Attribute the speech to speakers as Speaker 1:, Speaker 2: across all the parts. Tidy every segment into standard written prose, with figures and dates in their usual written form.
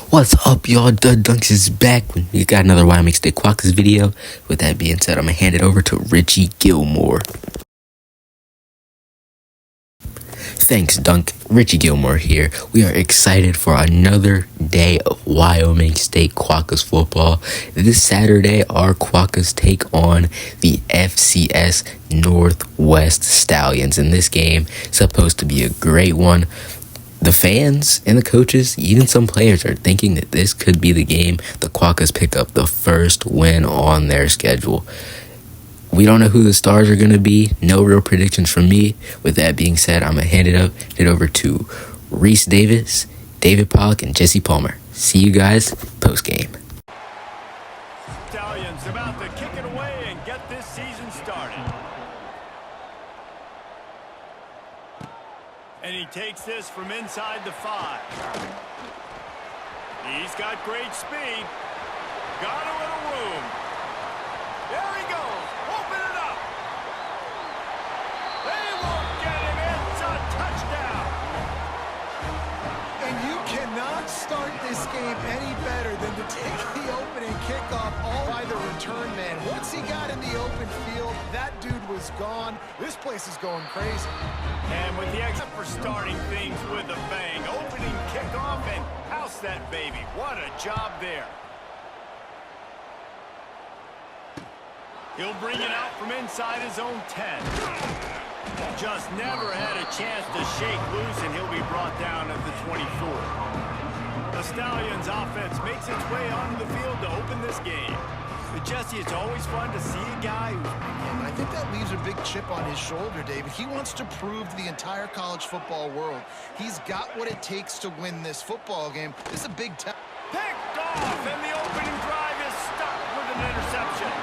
Speaker 1: What's up, y'all? Dud Dunks is back. We got another Wyoming State Quokkas video. With that being said, I'm gonna hand it over to Richie Gilmore. Thanks, Dunk. Richie Gilmore here. We are excited for another day of Wyoming State Quokkas football. This Saturday, our Quokkas take on the FCS Northwest Stallions. And this game is supposed to be a great one. The fans and the coaches, even some players, are thinking that this could be the game the Quokkas pick up the first win on their schedule. We don't know who the stars are going to be. No real predictions from me. With that being said, I'm going to hand it over to Reese Davis, David Pollock, and Jesse Palmer. See you guys post-game.
Speaker 2: Stallions about to kick it away and get this season started. And he takes this from inside the 5. He's got great speed. Got a little room. There he goes. Open it up. They won't get him. It's a touchdown.
Speaker 3: And you cannot start this game any better than to take the opening kickoff all by the return man. Once he got in the open field, that dude was gone. This place is going crazy.
Speaker 2: And with the extra for starting things with a bang. Opening kickoff and house that baby. What a job there. He'll bring it out from inside his own 10. Just never had a chance to shake loose, and he'll be brought down at the 24. The Stallions offense makes its way onto the field to open this game. But Jesse, it's always fun to see a guy who...
Speaker 3: I think that leaves a big chip on his shoulder, David. He wants to prove to the entire college football world he's got what it takes to win this football game. This is a big test.
Speaker 2: Picked off, and the opening drive is stopped with an interception.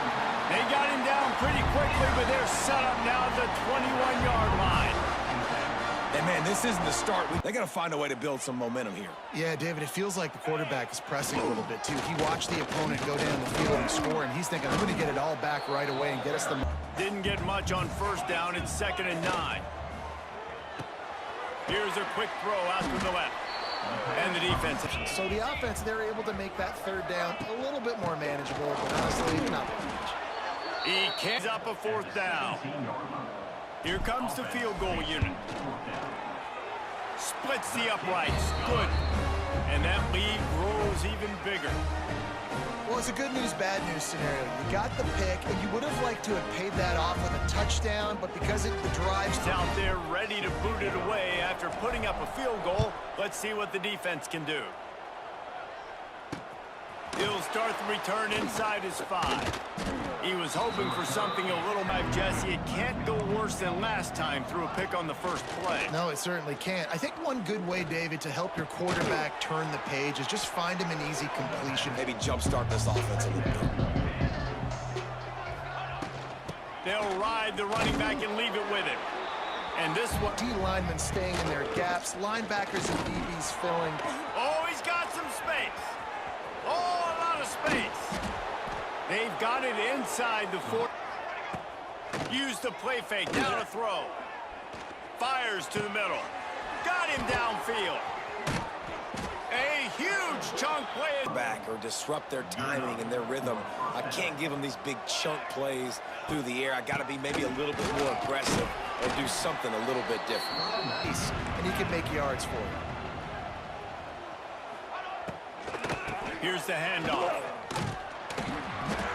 Speaker 2: They got him down pretty quickly, but they're set up now at the 21-yard line.
Speaker 4: And man, this isn't the start. They got to find a way to build some momentum here.
Speaker 3: Yeah, David, it feels like the quarterback is pressing a little bit, too. He watched the opponent go down the field and score, and he's thinking, I'm going to get it all back right away and get us the...
Speaker 2: Didn't get much on first down. It's 2nd and 9. Here's a quick throw out to the left. And the defense.
Speaker 3: So the offense, they're able to make that 3rd down a little bit more manageable, but honestly, not very much.
Speaker 2: He kicks up a 4th down. Here comes the field goal unit. Splits the uprights. Good. And that lead grows even bigger.
Speaker 3: Well, it's a good news, bad news scenario. You got the pick, and you would have liked to have paid that off with a touchdown, but because the drive's
Speaker 2: out there ready to boot it away after putting up a field goal, let's see what the defense can do. He'll start the return inside his 5. He was hoping for something a little like Jesse. It can't go worse than last time through a pick on the first play.
Speaker 3: No, it certainly can't. I think one good way, David, to help your quarterback turn the page is just find him an easy completion.
Speaker 4: Maybe jumpstart this offense a little bit.
Speaker 2: They'll ride the running back and leave it with him. And this one...
Speaker 3: D linemen staying in their gaps. Linebackers and DBs filling.
Speaker 2: Oh, he's got some space. Oh, a lot of space. They've got it inside the 4. Use the play fake. Down a throw. Fires to the middle. Got him downfield. A huge chunk play.
Speaker 4: Back or disrupt their timing and their rhythm. I can't give them these big chunk plays through the air. I got to be maybe a little bit more aggressive or do something a little bit different.
Speaker 3: And he can make yards for you.
Speaker 2: Here's the handoff.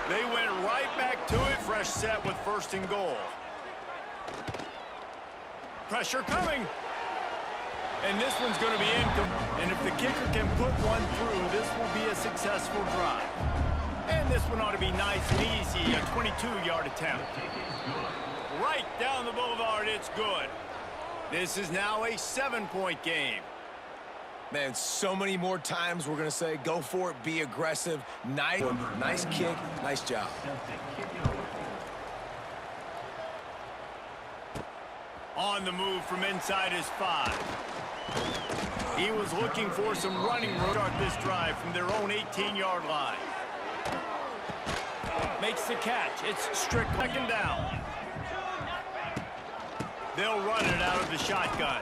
Speaker 2: They went right back to it. Fresh set with 1st and goal. Pressure coming. And this one's going to be incomplete. And if the kicker can put one through, this will be a successful drive. And this one ought to be nice and easy, a 22-yard attempt. Right down the boulevard, it's good. This is now a 7-point game.
Speaker 4: Man, so many more times we're going to say, go for it, be aggressive. Nice kick, nice job.
Speaker 2: On the move from inside his 5. He was looking for some running room to start this drive from their own 18-yard line. Makes the catch. It's strict 2nd down. They'll run it out of the shotgun.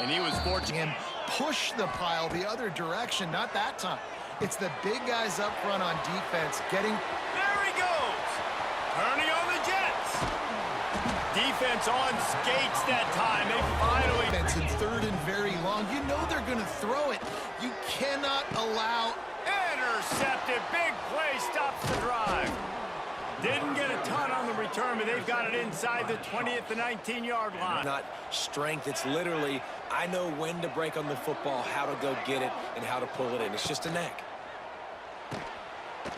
Speaker 2: And he was fortunate.
Speaker 3: Him push the pile the other direction, not that time. It's the big guys up front on defense getting...
Speaker 2: There he goes! Turning on the Jets! Defense on skates that time. They finally...
Speaker 3: Defense in third and very long. You know they're going to throw it. You cannot allow...
Speaker 2: Intercepted. Big play stops the drive. Didn't get a ton on the return, but they've got it inside the 20th to 19-yard line.
Speaker 4: Not strength. It's literally, I know when to break on the football, how to go get it, and how to pull it in. It's just a knack.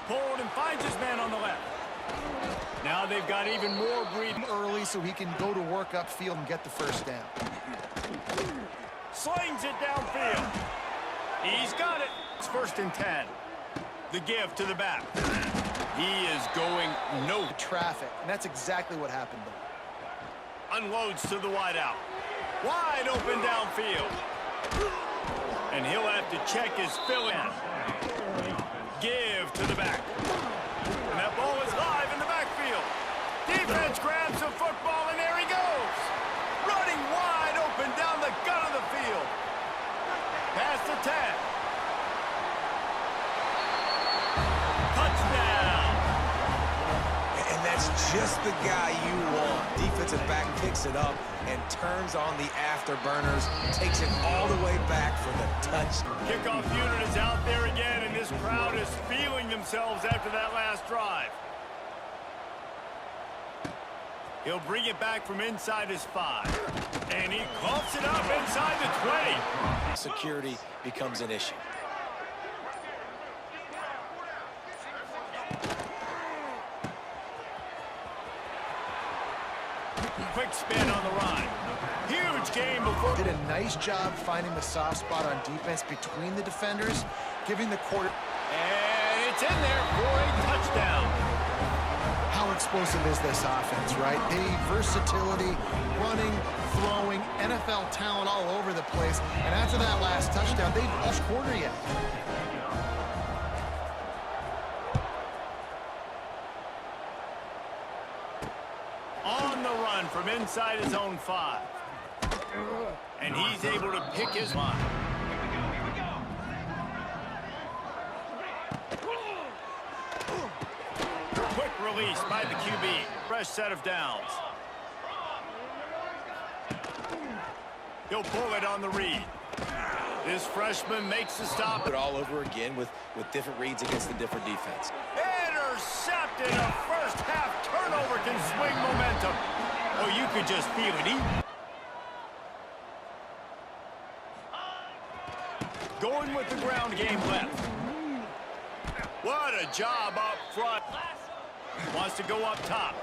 Speaker 2: Pulled and finds his man on the left. Now they've got even more breathing
Speaker 3: early so he can go to work upfield and get the first down.
Speaker 2: Slings it downfield. He's got it. It's 1st and 10. The give to the back. He is going no
Speaker 3: traffic, and that's exactly what happened there.
Speaker 2: Unloads to the wideout. Wide open downfield. And he'll have to check his fill in. Give to the back. And that ball is live in the backfield. Defense grabs the football, and there he goes. Running wide open down the gut of the field. Past the 10. Touchdown.
Speaker 4: And that's just the guy you want. Defensive back picks it up and turns on the afterburners, takes it all the way back for the touch.
Speaker 2: Kickoff unit is out there again, and this crowd is feeling themselves after that last drive. He'll bring it back from inside his 5. And he coughs it up inside the 20.
Speaker 4: Security becomes an issue.
Speaker 2: Quick spin on the run. Huge game before.
Speaker 3: Did a nice job finding the soft spot on defense between the defenders, giving the quarter.
Speaker 2: And it's in there for a touchdown.
Speaker 3: How explosive is this offense, right? The versatility, running, throwing, NFL talent all over the place. And after that last touchdown, they've lost quarter yet.
Speaker 2: On the run from inside his own 5. And he's able to pick his line. Quick release by the QB. Fresh set of downs. He'll pull it on the read. This freshman makes the stop.
Speaker 4: It all over again with different reads against the different defense.
Speaker 2: Intercepted. A first half turnover can swing momentum. Oh, you could just feel it. Going with the ground game left. What a job up front. Wants to go up top.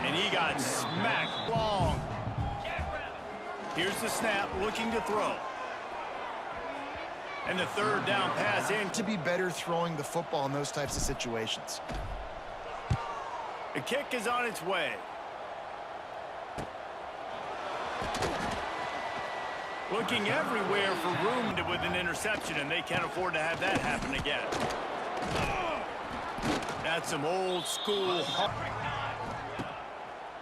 Speaker 2: And he got smacked long. Here's the snap, looking to throw. And the third down pass in.
Speaker 3: To be better throwing the football in those types of situations.
Speaker 2: The kick is on its way. Looking everywhere for room with an interception, and they can't afford to have that happen again. That's some old school.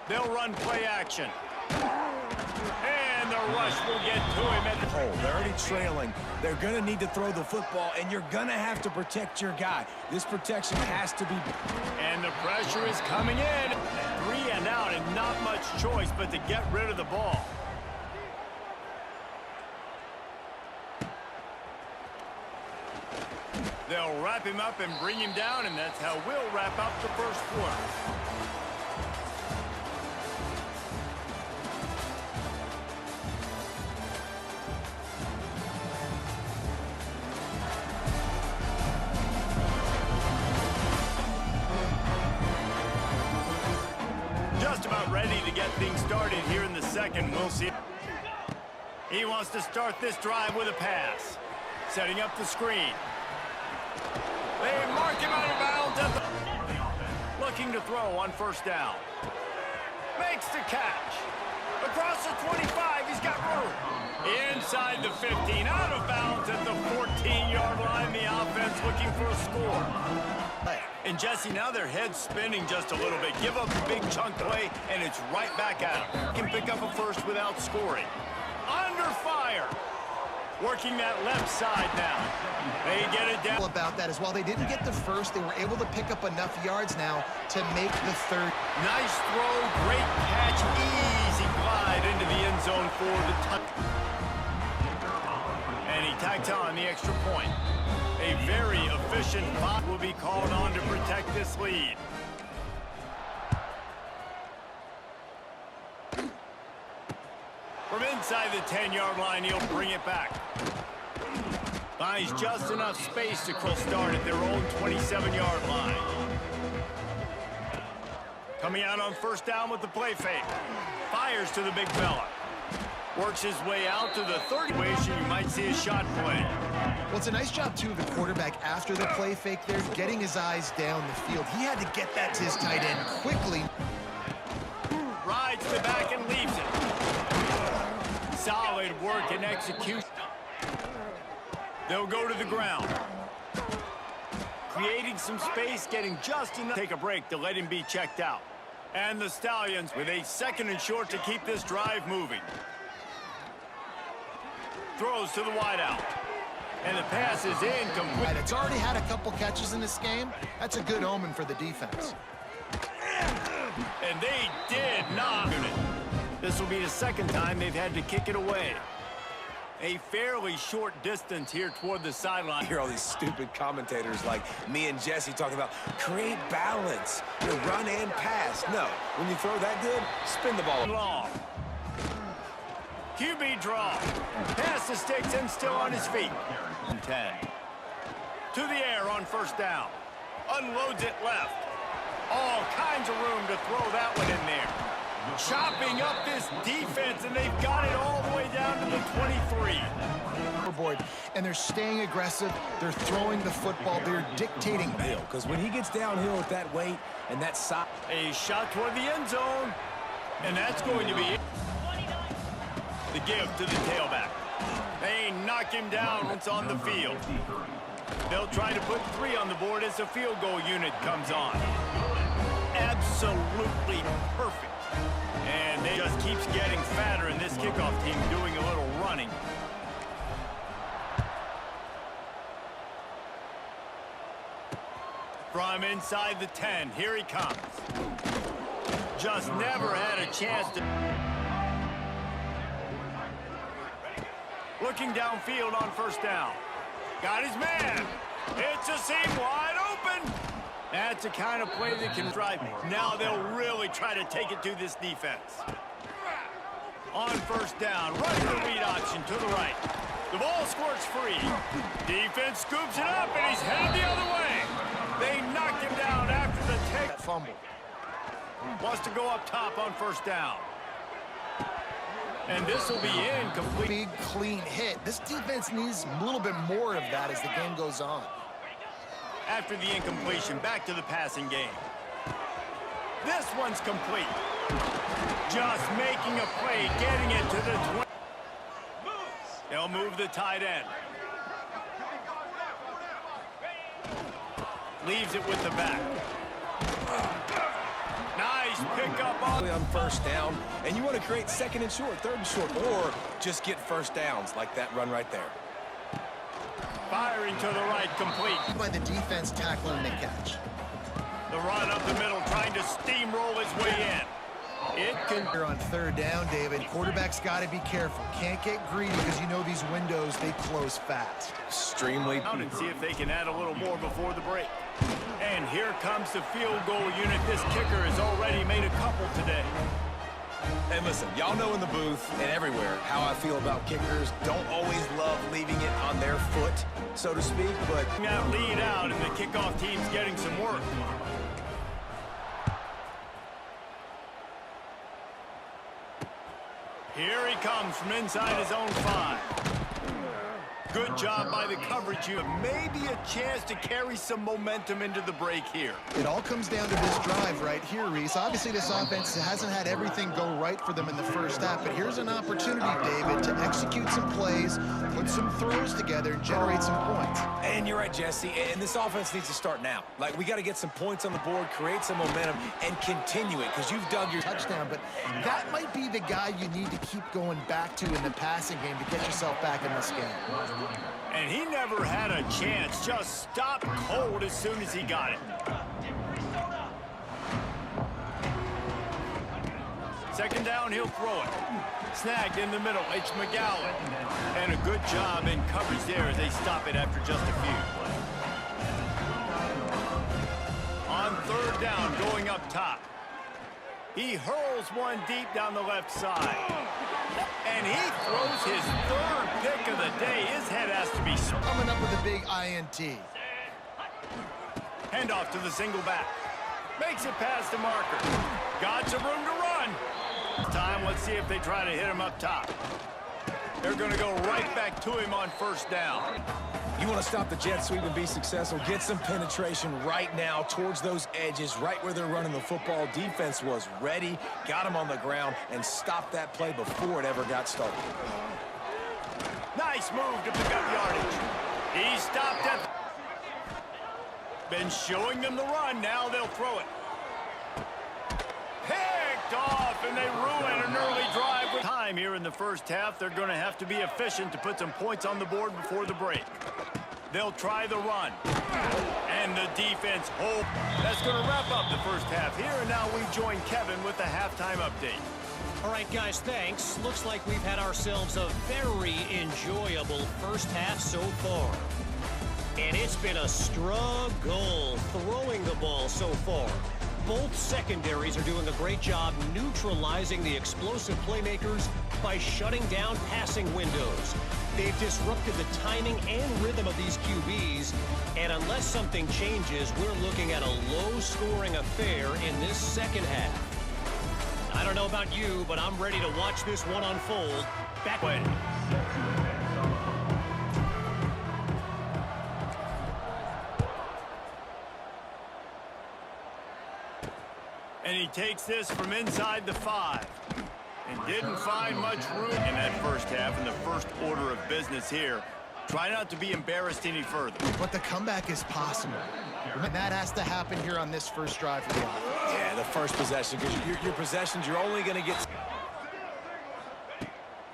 Speaker 2: They'll run play action. And the rush will get to him at the
Speaker 4: hole. They're already trailing. They're going to need to throw the football, and you're going to have to protect your guy. This protection has to be...
Speaker 2: And the pressure is coming in. 3 and out, and not much choice but to get rid of the ball. They'll wrap him up and bring him down, and that's how we'll wrap up the first quarter. Just about ready to get things started here in the second. We'll see. He wants to start this drive with a pass. Setting up the screen. They mark him out of bounds at the... Looking to throw on first down. Makes the catch. Across the 25, he's got room. Inside the 15, out of bounds at the 14-yard line. The offense looking for a score. And Jesse, now their head's spinning just a little bit. Give up a big chunk play, and it's right back at them. Can pick up a first without scoring. Under fire. Working that left side now. They get it down.
Speaker 3: About that is while they didn't get the first, they were able to pick up enough yards now to make the third.
Speaker 2: Nice throw, great catch, easy glide into the end zone for the touch. And he tacked on the extra point. A very efficient bot will be called on to protect this lead. From inside the 10-yard line, he'll bring it back. Finds just enough space to start at their own 27-yard line. Coming out on first down with the play fake. Fires to the big fella. Works his way out to the 30. You might see a shot play.
Speaker 3: Well, it's a nice job, too, of the quarterback after the play fake there, getting his eyes down the field. He had to get that to his tight end quickly.
Speaker 2: Rides to back and leaves it. Solid work and execution. They'll go to the ground. Creating some space, getting just enough. Take a break to let him be checked out. And the Stallions with a 2nd and short to keep this drive moving. Throws to the wideout. And the pass is incomplete.
Speaker 3: It's already had a couple catches in this game. That's a good omen for the defense.
Speaker 2: And they did not. This will be the second time they've had to kick it away. A fairly short distance here toward the sideline.
Speaker 4: I hear all these stupid commentators like me and Jesse talking about create balance, run and pass. No, when you throw that good, spin the ball.
Speaker 2: Long. QB draw. Pass the sticks and still on his feet. 10. To the air on first down. Unloads it left. All kinds of room to throw that one in there. Chopping up this defense, and they've got it all the way down to the 23.
Speaker 3: And they're staying aggressive. They're throwing the football. They're dictating.
Speaker 4: Because when he gets downhill with that weight and that side.
Speaker 2: A shot toward the end zone. And that's going to be it. The give to the tailback. They knock him down once on the field. They'll try to put 3 on the board as the field goal unit comes on. Absolutely perfect. And they just keeps getting fatter, and this kickoff team doing a little running. From inside the 10, here he comes. Just never had a chance to... Looking downfield on first down. Got his man. It's a seam wide open. That's the kind of play that can drive. Now they'll really try to take it to this defense. On first down, running the read option to the right. The ball squirts free. Defense scoops it up, and he's headed the other way. They knocked him down after the take.
Speaker 3: Fumble.
Speaker 2: Wants to go up top on first down. And this will be incomplete.
Speaker 3: Big, clean hit. This defense needs a little bit more of that as the game goes on.
Speaker 2: After the incompletion, back to the passing game. This one's complete. Just making a play, getting it to the 20. They'll move the tight end. Leaves it with the back. Nice pickup
Speaker 4: On first down, and you want to create 2nd and short, 3rd and short, or just get first downs like that run right there.
Speaker 2: Firing to the right, complete.
Speaker 3: By the defense tackling the catch.
Speaker 2: The run up the middle, trying to steamroll his way in. It can...
Speaker 3: Here on 3rd down, David, quarterback's got to be careful. Can't get greedy because you know these windows, they close fast.
Speaker 4: Extremely.
Speaker 2: Out and see if they can add a little more before the break. And here comes the field goal unit. This kicker has already made a couple today.
Speaker 4: And listen, y'all know in the booth and everywhere how I feel about kickers. Don't always love leaving it on their foot, so to speak, but...
Speaker 2: That lead out, and the kickoff team's getting some work. Here he comes from inside his own 5. Good job by the coverage here. Maybe a chance to carry some momentum into the break here.
Speaker 3: It all comes down to this drive right here, Reese. Obviously, this offense hasn't had everything go right for them in the first half, but here's an opportunity, David, to execute some plays, put some throws together, and generate some points.
Speaker 4: And you're right, Jesse, and this offense needs to start now. Like, we got to get some points on the board, create some momentum, and continue it, because you've dug your
Speaker 3: Touchdown, but that might be the guy you need to keep going back to in the passing game to get yourself back in this game.
Speaker 2: And he never had a chance. Just stopped cold as soon as he got it. Second down, he'll throw it. Snagged in the middle. It's McGowan. And a good job in coverage there as they stop it after just a few. On third down, going up top. He hurls one deep down the left side. And he throws his third pick of the day. His head has to be
Speaker 3: Coming up with a big INT.
Speaker 2: handoff to the single back. Makes it past the marker. Got some room to run. Time, let's see if they try to hit him up top. They're going to go right back to him on first down.
Speaker 4: You want to stop the jet sweep and be successful, get some penetration right now towards those edges, right where they're running the football. Defense was ready, got him on the ground, and stopped that play before it ever got started.
Speaker 2: Nice move to pick up yardage. He stopped it. Been showing them the run. Now they'll throw it. Picked off, and they ruin an early drive. With time here in the first half, they're going to have to be efficient to put some points on the board before the break. They'll try the run. And the defense hope. That's going to wrap up the first half here, and now we join Kevin with the halftime update.
Speaker 5: All right, guys, thanks. Looks like we've had ourselves a very enjoyable first half so far. And it's been a struggle throwing the ball so far. Both secondaries are doing a great job neutralizing the explosive playmakers by shutting down passing windows. They've disrupted the timing and rhythm of these QBs, and unless something changes, we're looking at a low-scoring affair in this second half. I don't know about you, but I'm ready to watch this one unfold. Back when.
Speaker 2: And he takes this from inside the 5. And didn't find much room in that first half in the first order of business here. Try not to be embarrassed any further.
Speaker 3: But the comeback is possible. And that has to happen here on this first drive for the offense.
Speaker 4: Yeah, the first possession, because your possessions, you're only going to get...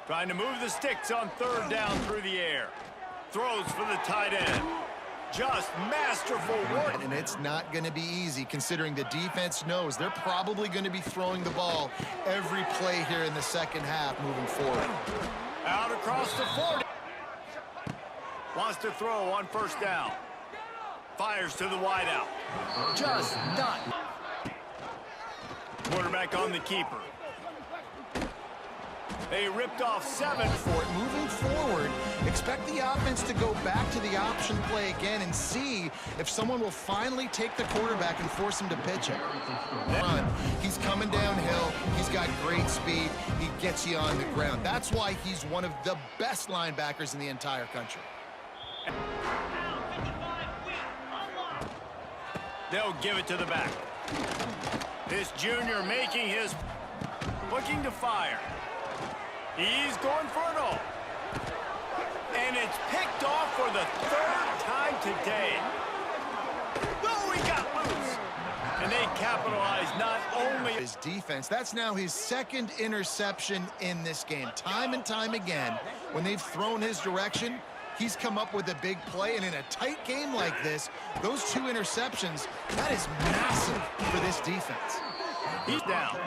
Speaker 2: Trying to move the sticks on third down through the air. Throws for the tight end. Just masterful work.
Speaker 3: And it's not going to be easy considering the defense knows they're probably going to be throwing the ball every play here in the second half moving forward.
Speaker 2: Out across the 40. Wants to throw on first down. Fires to the wideout. Just not. Quarterback on the keeper. They ripped off 7
Speaker 3: for it. Moving forward, expect the offense to go back to the option play again and see if someone will finally take the quarterback and force him to pitch it. Run. He's coming downhill. He's got great speed. He gets you on the ground. That's why he's one of the best linebackers in the entire country.
Speaker 2: They'll give it to the back. This junior making his... Looking to fire. He's going for it all. And it's picked off for the third time today. Oh, he got loose. And they capitalize not only...
Speaker 3: His defense, that's now his second interception in this game. Time and time again, when they've thrown his direction, he's come up with a big play. And in a tight game like this, those 2 interceptions, that is massive for this defense.
Speaker 2: He's down.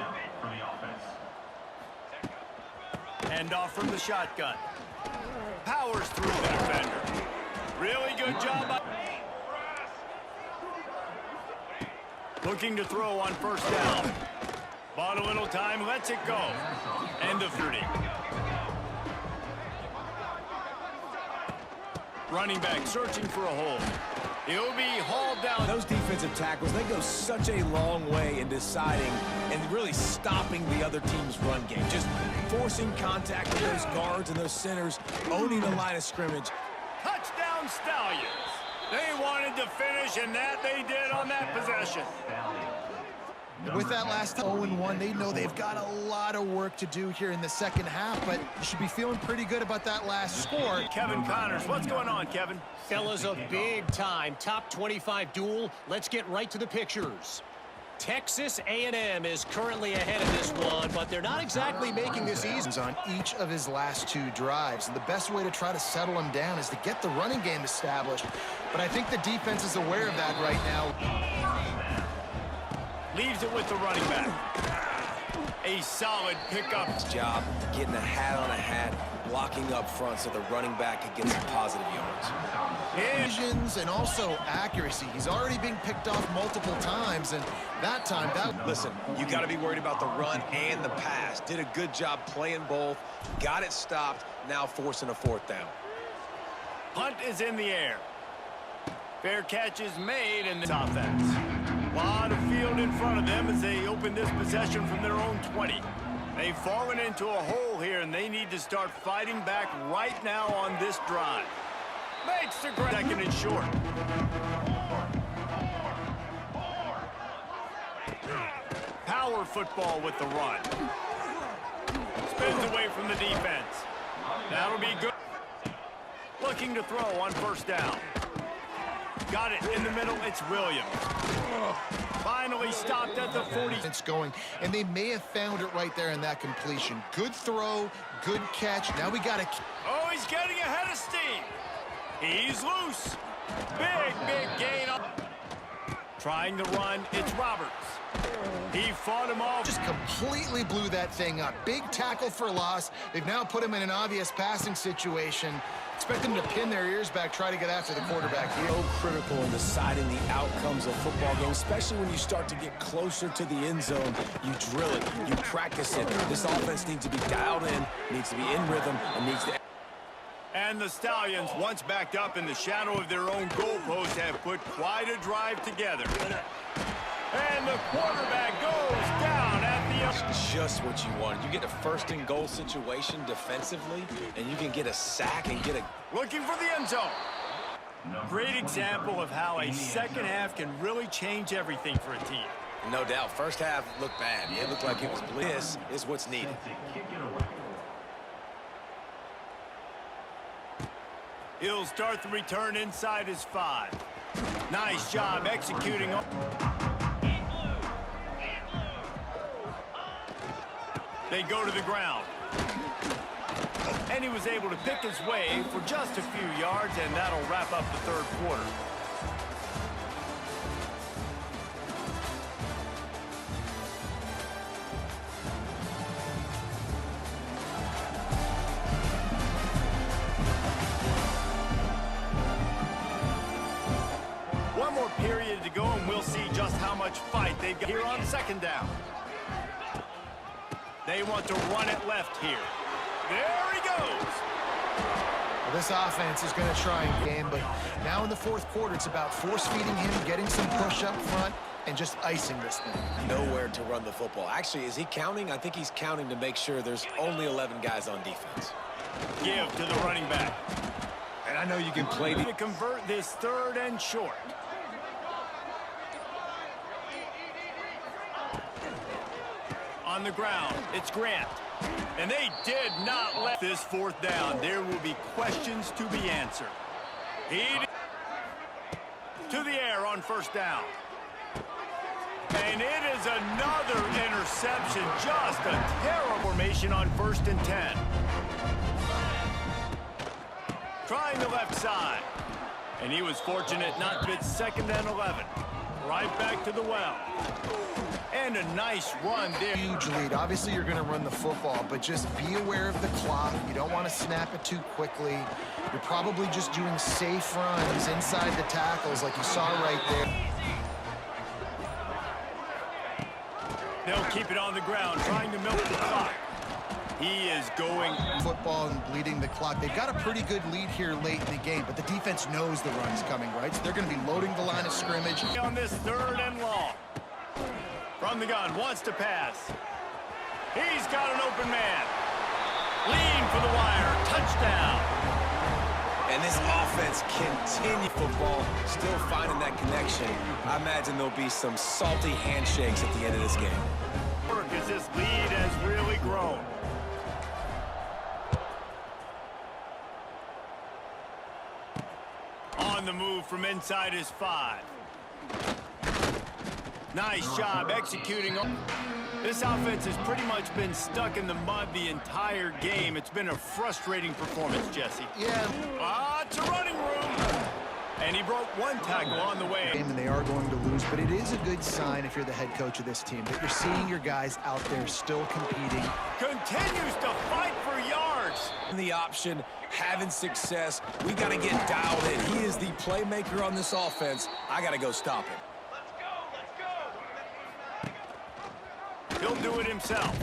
Speaker 2: Hand off from the shotgun. Powers through the defender. Really good job. Looking to throw on first down. Bought a little time, lets it go. End of 30. Running back searching for a hole. He'll be hauled down.
Speaker 4: Those defensive tackles, they go such a long way in deciding and really stopping the other team's run game. Just forcing contact with those guards and those centers, owning the line of scrimmage.
Speaker 2: Touchdown Stallions. They wanted to finish, and that they did on that possession.
Speaker 3: With that last 0-1, they know they've got a lot of work to do here in the second half, but you should be feeling pretty good about that last score.
Speaker 2: Kevin Connors, what's going on, Kevin?
Speaker 5: Fellas, a big-time top 25 duel. Let's get right to the pictures. Texas A&M is currently ahead of this one, but they're not exactly making this easy.
Speaker 3: On each of his last 2 drives, and the best way to try to settle him down is to get the running game established. But I think the defense is aware of that right now.
Speaker 2: Leaves it with the running back. A solid pickup.
Speaker 4: Job getting a hat on a hat, blocking up front so the running back can get some positive yards.
Speaker 3: Visions and also accuracy. He's already being picked off multiple times, and that time,
Speaker 4: Listen, you got to be worried about the run and the pass. Did a good job playing both, got it stopped, now forcing a 4th down.
Speaker 2: Punt is in the air. Fair catch is made in this offense. A lot of field in front of them as they open this possession from their own 20. They've fallen into a hole here, and they need to start fighting back right now on this drive. Makes the second and short. Power football with the run. Spins away from the defense. That'll be good. Looking to throw on 1st down. Got it in the middle. It's Williams. Finally stopped at the 40.
Speaker 3: It's going, and they may have found it right there in that completion. Good throw, good catch. Now we got to...
Speaker 2: Oh, he's getting ahead of steam. He's loose. Big gain up. Trying to run. It's Roberts. He fought him off.
Speaker 3: Just completely blew that thing up. Big tackle for loss. They've now put him in an obvious passing situation. Expect them to pin their ears back, try to get after the quarterback here.
Speaker 4: So critical in deciding the outcomes of football games, especially when you start to get closer to the end zone. You drill it, you practice it. This offense needs to be dialed in, needs to be in rhythm, and needs to...
Speaker 2: And the Stallions, once backed up in the shadow of their own goalpost, have put quite a drive together. And the quarterback goes down at the...
Speaker 4: Just what you wanted. You get a 1st and goal situation defensively, and you can get a sack and get a...
Speaker 2: Looking for the end zone. Great example of how a second half can really change everything for a team.
Speaker 4: No doubt. 1st half looked bad. It looked like it was bliss. Is what's needed.
Speaker 2: He'll start the return inside his 5. Nice job executing. They go to the ground. And he was able to pick his way for just a few yards, and that'll wrap up the 3rd quarter. One more period to go, and we'll see just how much fight they've got here on 2nd down. They want to run it left here. There he goes.
Speaker 3: Well, this offense is going to try and game, but now in the 4th quarter, it's about force-feeding him, getting some push up front, and just icing this thing.
Speaker 4: Nowhere to run the football. Actually, is he counting? I think he's counting to make sure there's only 11 guys on defense.
Speaker 2: Give to the running back.
Speaker 4: And I know you can play
Speaker 2: to convert this 3rd and short. On the ground, it's Grant. And they did not let this 4th down. There will be questions to be answered. He to the air on 1st down. And it is another interception. Just a terrible formation on 1st and 10. Trying the left side. And he was fortunate not to hit 2nd and 11. Right back to the well. And a nice run there.
Speaker 3: Huge lead. Obviously, you're going to run the football, but just be aware of the clock. You don't want to snap it too quickly. You're probably just doing safe runs inside the tackles like you saw right there.
Speaker 2: They'll keep it on the ground, trying to milk the clock. He is going
Speaker 3: football and bleeding the clock. They've got a pretty good lead here late in the game, but the defense knows the run's coming, right? So they're going to be loading the line of scrimmage.
Speaker 2: On this 3rd and long. From the gun, wants to pass. He's got an open man. Lean for the wire. Touchdown.
Speaker 4: And this offense continue football, still finding that connection. I imagine there'll be some salty handshakes at the end of this game.
Speaker 2: Because this lead has really grown. On the move from inside his 5. Nice job executing. This offense has pretty much been stuck in the mud the entire game. It's been a frustrating performance, Jesse.
Speaker 3: Yeah.
Speaker 2: It's a running room. And he broke one tackle on the way.
Speaker 3: And they are going to lose, but it is a good sign if you're the head coach of this team that you're seeing your guys out there still competing.
Speaker 2: Continues to fight for yards.
Speaker 4: The option, having success. We got to get dialed in. He is the playmaker on this offense. I got to go stop him.
Speaker 2: He'll do it himself.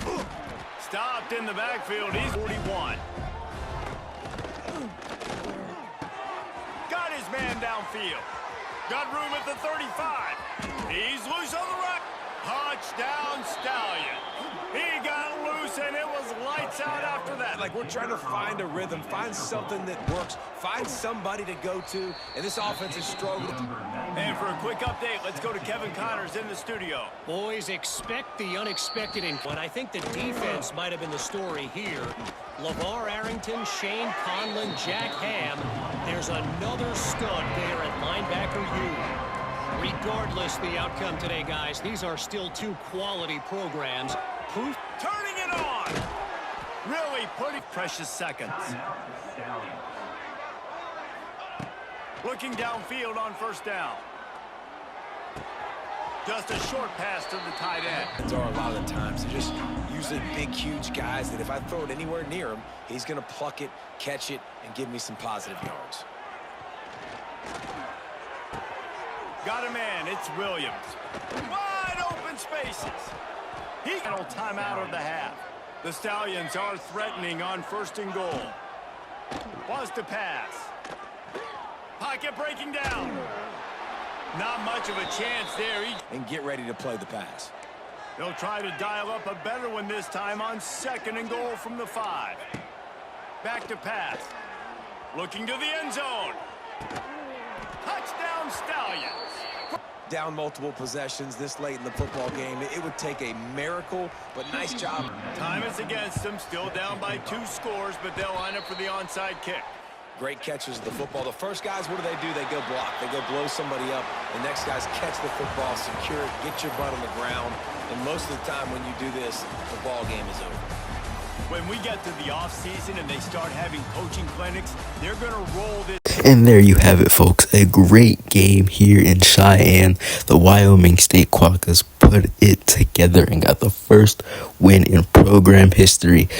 Speaker 2: Stopped in the backfield. He's 41. Got his man downfield. Got room at the 35. He's loose on the right. Touchdown Stallion. He got loose and it was lights out after that.
Speaker 4: Like, we're trying to find a rhythm, find something that works, find somebody to go to, and this offense is struggling.
Speaker 2: And for a quick update, let's go to Kevin Connors in the studio.
Speaker 5: Boys, expect the unexpected. And I think the defense might have been the story here. LeVar Arrington, Shane Conlon, Jack Ham. There's another stud there at linebacker U. Regardless the outcome today, guys, these are still two quality programs. Proof.
Speaker 2: Turning it on. Really putting precious seconds. Looking downfield on first down. Just a short pass to the tight end.
Speaker 4: There are a lot of the times they're just usually big, huge guys that if I throw it anywhere near him, he's going to pluck it, catch it, and give me some positive yards.
Speaker 2: Got a man. It's Williams. Wide open spaces. He got a timeout of the half. The Stallions are threatening on 1st and goal. Was to pass. Pocket breaking down. Not much of a chance there.
Speaker 4: And get ready to play the pass.
Speaker 2: They'll try to dial up a better one this time on 2nd and goal from the 5. Back to pass. Looking to the end zone. Touchdown Stallions.
Speaker 4: Down multiple possessions this late in the football game. It would take a miracle, but nice job.
Speaker 2: Time is against them. Still down by 2 scores, but they'll line up for the onside kick.
Speaker 4: Great catches of the football. The first guys, what do? They go block. They go blow somebody up. The next guys catch the football, secure it, get your butt on the ground. And most of the time when you do this, the ball game is over.
Speaker 2: When we get to the offseason and they start having coaching clinics, they're going to roll this.
Speaker 1: And there you have it, folks. A great game here in Cheyenne. The Wyoming State Quokkas put it together and got the first win in program history.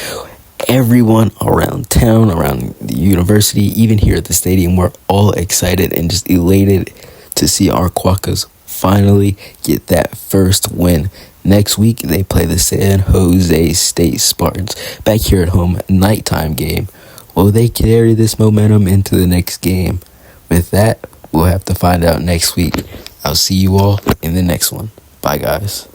Speaker 1: Everyone around town, around the university, even here at the stadium, were all excited and just elated to see our Quokkas finally get that first win. Next week, they play the San Jose State Spartans back here at home, nighttime game. Will they carry this momentum into the next game? With that, we'll have to find out next week. I'll see you all in the next one. Bye, guys.